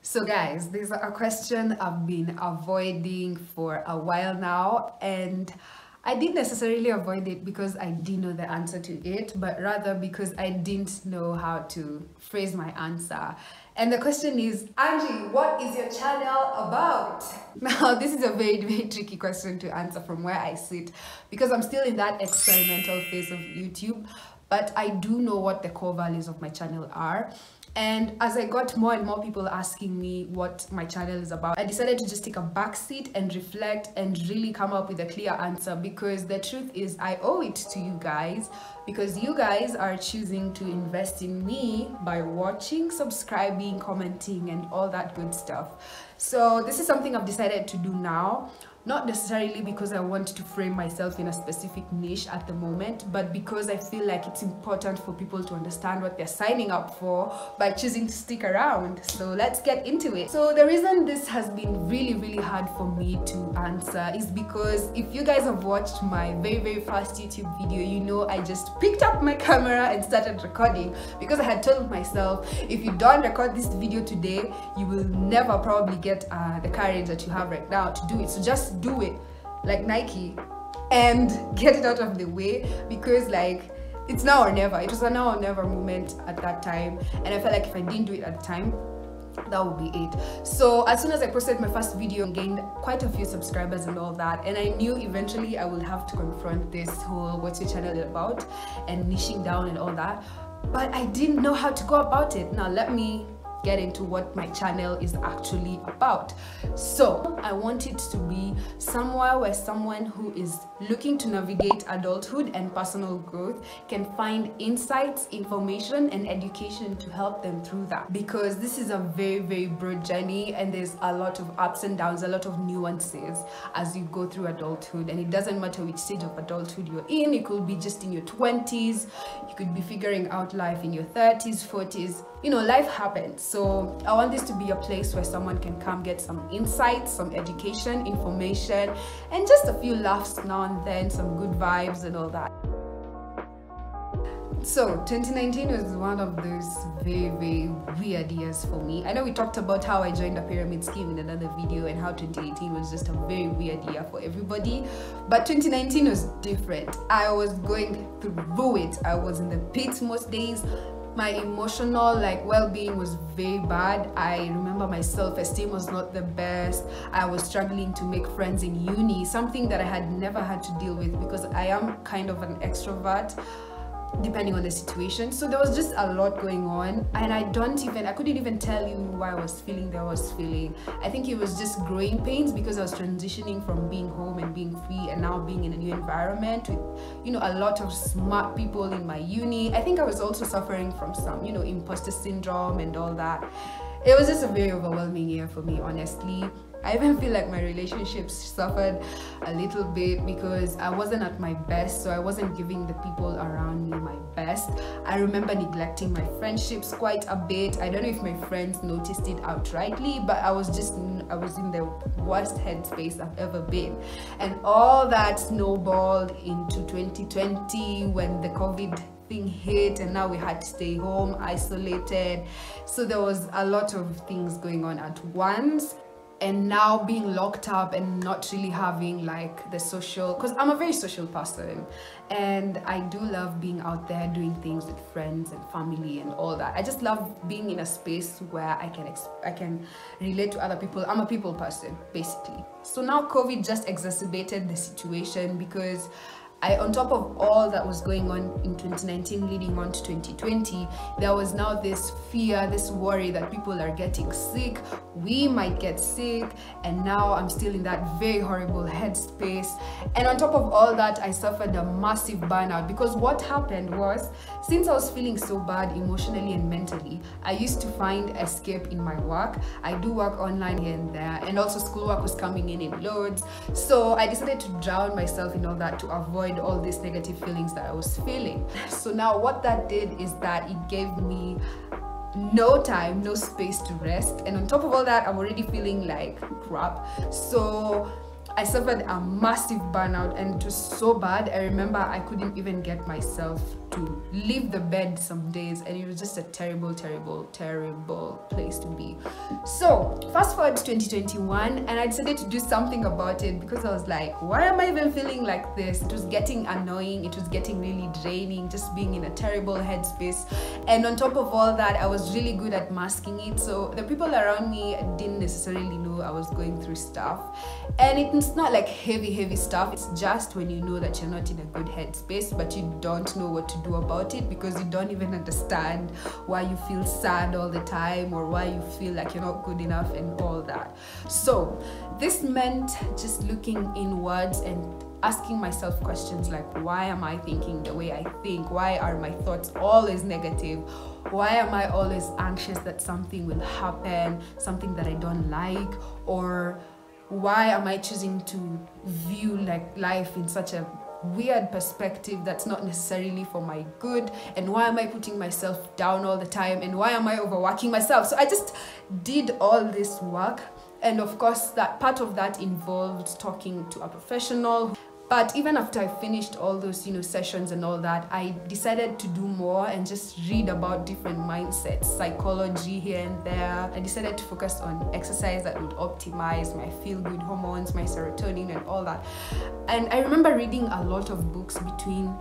So guys, this is a question I've been avoiding for a while now, and I didn't necessarily avoid it because I didn't know the answer to it, but rather because I didn't know how to phrase my answer. And the question is, Angie, what is your channel about? Now, this is a very, very tricky question to answer from where I sit because I'm still in that experimental phase of YouTube, but I do know what the core values of my channel are. And as I got more and more people asking me what my channel is about, I decided to just take a back seat and reflect and really come up with a clear answer, because the truth is I owe it to you guys, because you guys are choosing to invest in me by watching, subscribing, commenting, and all that good stuff. So this is something I've decided to do now. Not necessarily because I want to frame myself in a specific niche at the moment, but because I feel like it's important for people to understand what they're signing up for by choosing to stick around. So let's get into it. So the reason this has been really hard for me to answer is because if you guys have watched my very first YouTube video, you know I just picked up my camera and started recording because I had told myself, if you don't record this video today, you will never probably get the courage that you have right now to do it. So just do it like Nike and get it out of the way, because like it's now or never. It was a now or never moment at that time, and I felt like if I didn't do it at the time, that would be it. So as soon as I posted my first video, I gained quite a few subscribers and all that, and I knew eventually I would have to confront this whole what's your channel about and niching down and all that, but I didn't know how to go about it. Now let me get into what my channel is actually about. So I want it to be somewhere where someone who is looking to navigate adulthood and personal growth can find insights, information, and education to help them through that, because this is a very broad journey and there's a lot of ups and downs, a lot of nuances as you go through adulthood. And it doesn't matter which stage of adulthood you're in. You could be just in your 20s, you could be figuring out life in your 30s, 40s. You know, life happens. So I want this to be a place where someone can come get some insights, some education, information, and just a few laughs now and then, some good vibes and all that. So 2019 was one of those very weird years for me. I know we talked about how I joined a pyramid scheme in another video and how 2018 was just a very weird year for everybody, but 2019 was different. I was going through it. I was in the pits most days. My emotional well-being was very bad. I remember my self-esteem was not the best. I was struggling to make friends in uni, something that I had never had to deal with because I am kind of an extrovert depending on the situation. So there was just a lot going on, and I couldn't even tell you why I was feeling that I was feeling. I think it was just growing pains because I was transitioning from being home and being free and now being in a new environment with, you know, a lot of smart people in my uni. I think I was also suffering from some, you know, imposter syndrome and all that. It was just a very overwhelming year for me, honestly. I even feel like my relationships suffered a little bit because I wasn't at my best, so I wasn't giving the people around me my best. I remember neglecting my friendships quite a bit. I don't know if my friends noticed it outrightly, but I was in the worst headspace I've ever been. And all that snowballed into 2020 when the COVID thing hit, and now we had to stay home, isolated. So there was a lot of things going on at once. And now being locked up and not really having like the social, because I'm a very social person and I do love being out there doing things with friends and family and all that. I just love being in a space where I can relate to other people. I'm a people person basically. So now COVID just exacerbated the situation because on top of all that was going on in 2019 leading on to 2020, there was now this fear, this worry that people are getting sick, we might get sick, and now I'm still in that very horrible headspace. And on top of all that, I suffered a massive burnout because what happened was, since I was feeling so bad emotionally and mentally, I used to find escape in my work. I do work online here and there, and also schoolwork was coming in loads. So I decided to drown myself in all that to avoid all these negative feelings that I was feeling. So now what that did is that it gave me no time, no space to rest, and on top of all that, I'm already feeling like crap. So I suffered a massive burnout, and it was so bad. I remember I couldn't even get myself to leave the bed some days, and it was just a terrible place to be. So fast forward to 2021, and I decided to do something about it because I was like, why am I even feeling like this? It was getting annoying, it was getting really draining, just being in a terrible headspace. And on top of all that, I was really good at masking it, so the people around me didn't necessarily know I was going through stuff. And it's not like heavy stuff, it's just when you know that you're not in a good headspace, but you don't know what to do about it because you don't even understand why you feel sad all the time or why you feel like you're not good enough and all that. So this meant just looking inwards and asking myself questions like, why am I thinking the way I think? Why are my thoughts always negative? Why am I always anxious that something will happen, something that I don't like? Or why am I choosing to view like life in such a weird perspective that's not necessarily for my good? And why am I putting myself down all the time? And why am I overworking myself? So I just did all this work, and of course that part of that involved talking to a professional. But even after I finished all those sessions and all that, I decided to do more and just read about different mindsets, psychology here and there. I decided to focus on exercise that would optimize my feel-good hormones, my serotonin and all that. And I remember reading a lot of books between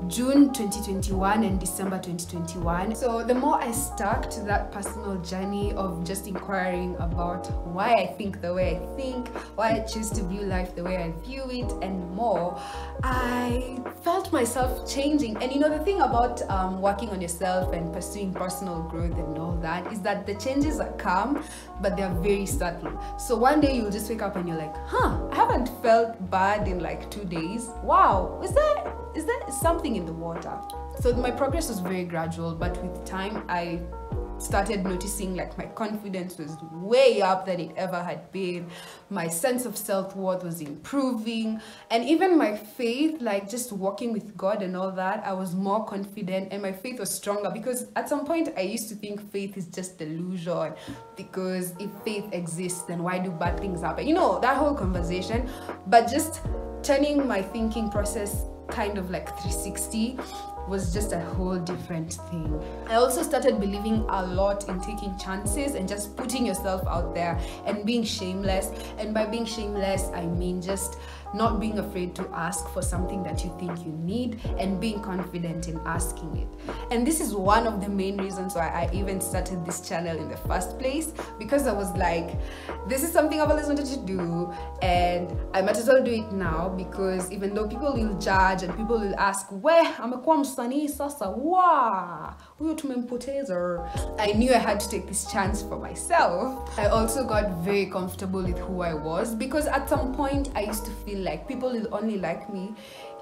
June 2021 and December 2021. So the more I stuck to that personal journey of just inquiring about why I think the way I think, why I choose to view life the way I view it and more, I felt myself changing. And the thing about working on yourself and pursuing personal growth and all that is that the changes that come, but they're very subtle. So one day you'll just wake up and you're like, I haven't felt bad in like 2 days. Wow, is there something in the water? So my progress was very gradual, but with time I started noticing like my confidence was way up than it ever had been. My sense of self-worth was improving, and even my faith, like just walking with God and all that, I was more confident and my faith was stronger, because at some point I used to think faith is just delusion, because if faith exists then why do bad things happen, that whole conversation. But just turning my thinking process kind of like 360 was just a whole different thing. I also started believing a lot in taking chances and just putting yourself out there and being shameless. And by being shameless, I mean just not being afraid to ask for something that you think you need and being confident in asking it. And this is one of the main reasons why I even started this channel in the first place, because I was like, this is something I've always wanted to do and I might as well do it now, because even though people will judge and people will ask, where amekuwa msanii sasa, wow, huyo tumempoteza, I knew I had to take this chance for myself. I also got very comfortable with who I was, because at some point I used to feel like people will only like me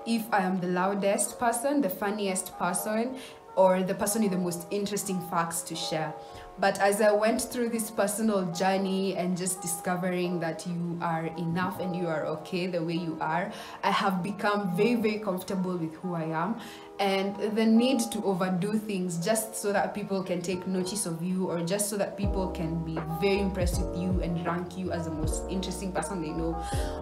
if I am the loudest person, the funniest person, or the person with the most interesting facts to share. But as I went through this personal journey and just discovering that you are enough and you are okay the way you are, I have become very, very comfortable with who I am. And the need to overdo things just so that people can take notice of you, or just so that people can be very impressed with you and rank you as the most interesting person they know,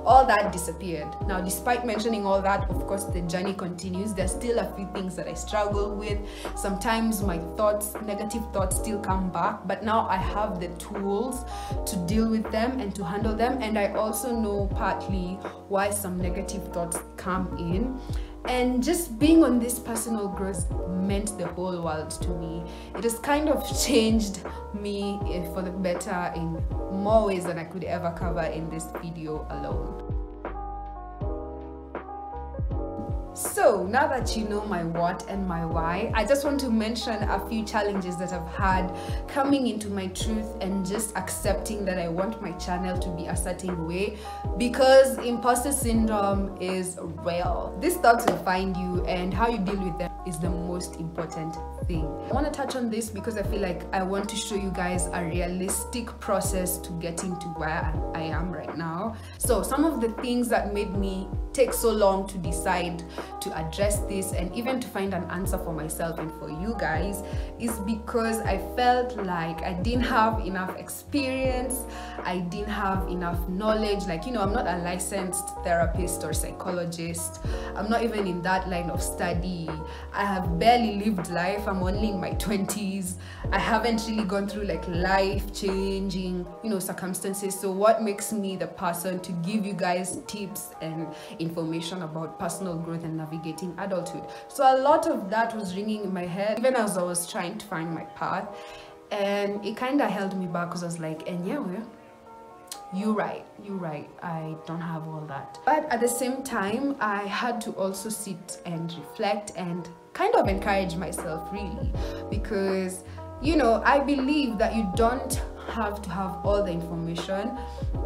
all that disappeared. Now, despite mentioning all that, of course the journey continues. There's still a few things that I struggle with. Sometimes my thoughts, negative thoughts, still come back, but now I have the tools to deal with them and to handle them. And I also know partly why some negative thoughts come in. And just being on this personal growth meant the whole world to me. It has kind of changed me for the better in more ways than I could ever cover in this video alone. So now that you know my what and my why, I just want to mention a few challenges that I've had coming into my truth and just accepting that I want my channel to be a certain way, because imposter syndrome is real. These thoughts will find you, and how you deal with them is the most important thing. I want to touch on this because I feel like I want to show you guys a realistic process to getting to where I am right now. So some of the things that made me take so long to decide to address this and even to find an answer for myself and for you guys is because I felt like I didn't have enough experience, I didn't have enough knowledge. Like, you know, I'm not a licensed therapist or psychologist, I'm not even in that line of study, I have barely lived life, I'm only in my 20s, I haven't really gone through like life-changing, you know, circumstances. So what makes me the person to give you guys tips and information about personal growth and navigating adulthood? So a lot of that was ringing in my head even as I was trying to find my path, and it kind of held me back because I was like, and yeah, well, you're right, I don't have all that. But at the same time, I had to also sit and reflect and kind of encourage myself, really, because, you know, I believe that you don't have to have all the information,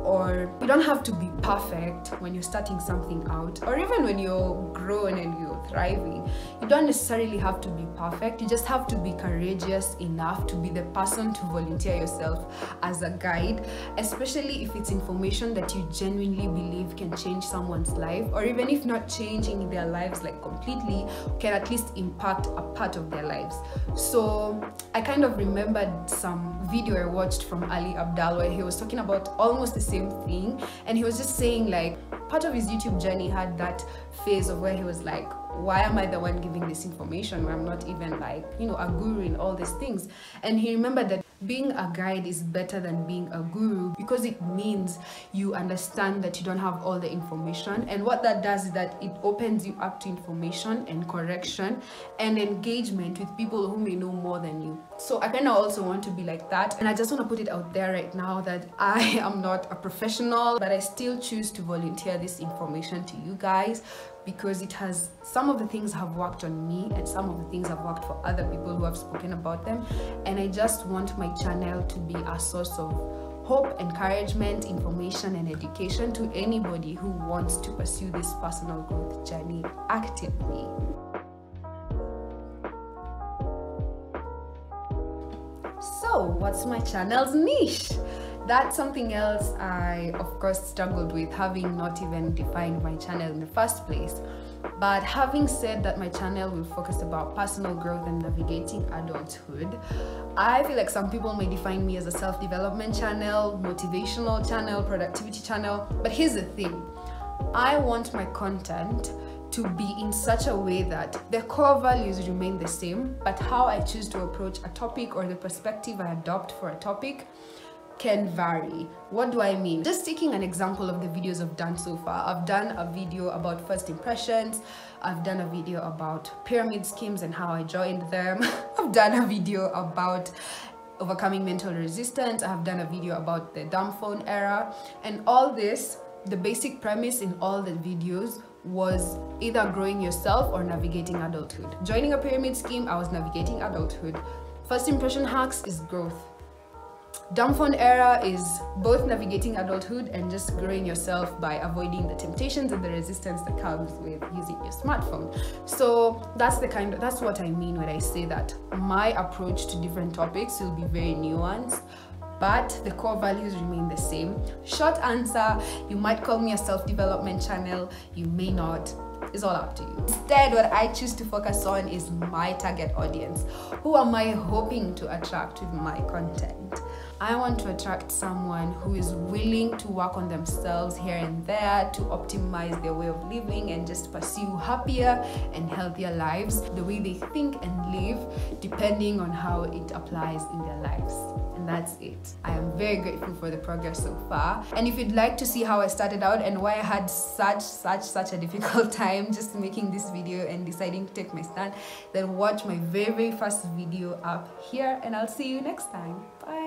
or you don't have to be perfect when you're starting something out, or even when you're grown and you're thriving. You don't necessarily have to be perfect, you just have to be courageous enough to be the person to volunteer yourself as a guide, especially if it's information that you genuinely believe can change someone's life, or even if not changing their lives like completely, can at least impact a part of their lives. So I kind of remembered some video I watched from Ali Abdal where he was talking about almost the same thing, and he was just saying like part of his YouTube journey had that phase of where he was like, why am I the one giving this information when I'm not even like, you know, a guru in all these things? And he remembered that being a guide is better than being a guru, because it means you understand that you don't have all the information, and what that does is that it opens you up to information and correction and engagement with people who may know more than you. So I kind of also want to be like that, and I just want to put it out there right now that I am not a professional, but I still choose to volunteer this information to you guys because it has, some of the things have worked on me and some of the things have worked for other people who have spoken about them, and I just want my channel to be a source of hope, encouragement, information and education to anybody who wants to pursue this personal growth journey actively. So what's my channel's niche? That's something else I of course struggled with, having not even defined my channel in the first place. But having said that my channel will focus about personal growth and navigating adulthood, I feel like some people may define me as a self-development channel, motivational channel, productivity channel. But here's the thing, I want my content to be in such a way that the core values remain the same, but how I choose to approach a topic or the perspective I adopt for a topic can vary. What do I mean? Just taking an example of the videos I've done so far. I've done a video about first impressions, I've done a video about pyramid schemes and how I joined them, I've done a video about overcoming mental resistance, I've done a video about the dumb phone era, and all this, the basic premise in all the videos was either growing yourself or navigating adulthood. Joining a pyramid scheme, I was navigating adulthood. First impression hacks is growth. Dumb phone era is both navigating adulthood and just growing yourself by avoiding the temptations and the resistance that comes with using your smartphone. So that's what I mean when I say that my approach to different topics will be very nuanced, but the core values remain the same. Short answer, you might call me a self-development channel, you may not. It's all up to you. Instead, what I choose to focus on is my target audience. Who am I hoping to attract with my content? I want to attract someone who is willing to work on themselves here and there to optimize their way of living and just pursue happier and healthier lives, the way they think and live, depending on how it applies in their lives. And that's it. I am very grateful for the progress so far. And if you'd like to see how I started out and why I had such a difficult time just making this video and deciding to take my stand, then watch my very first video up here, and I'll see you next time. Bye.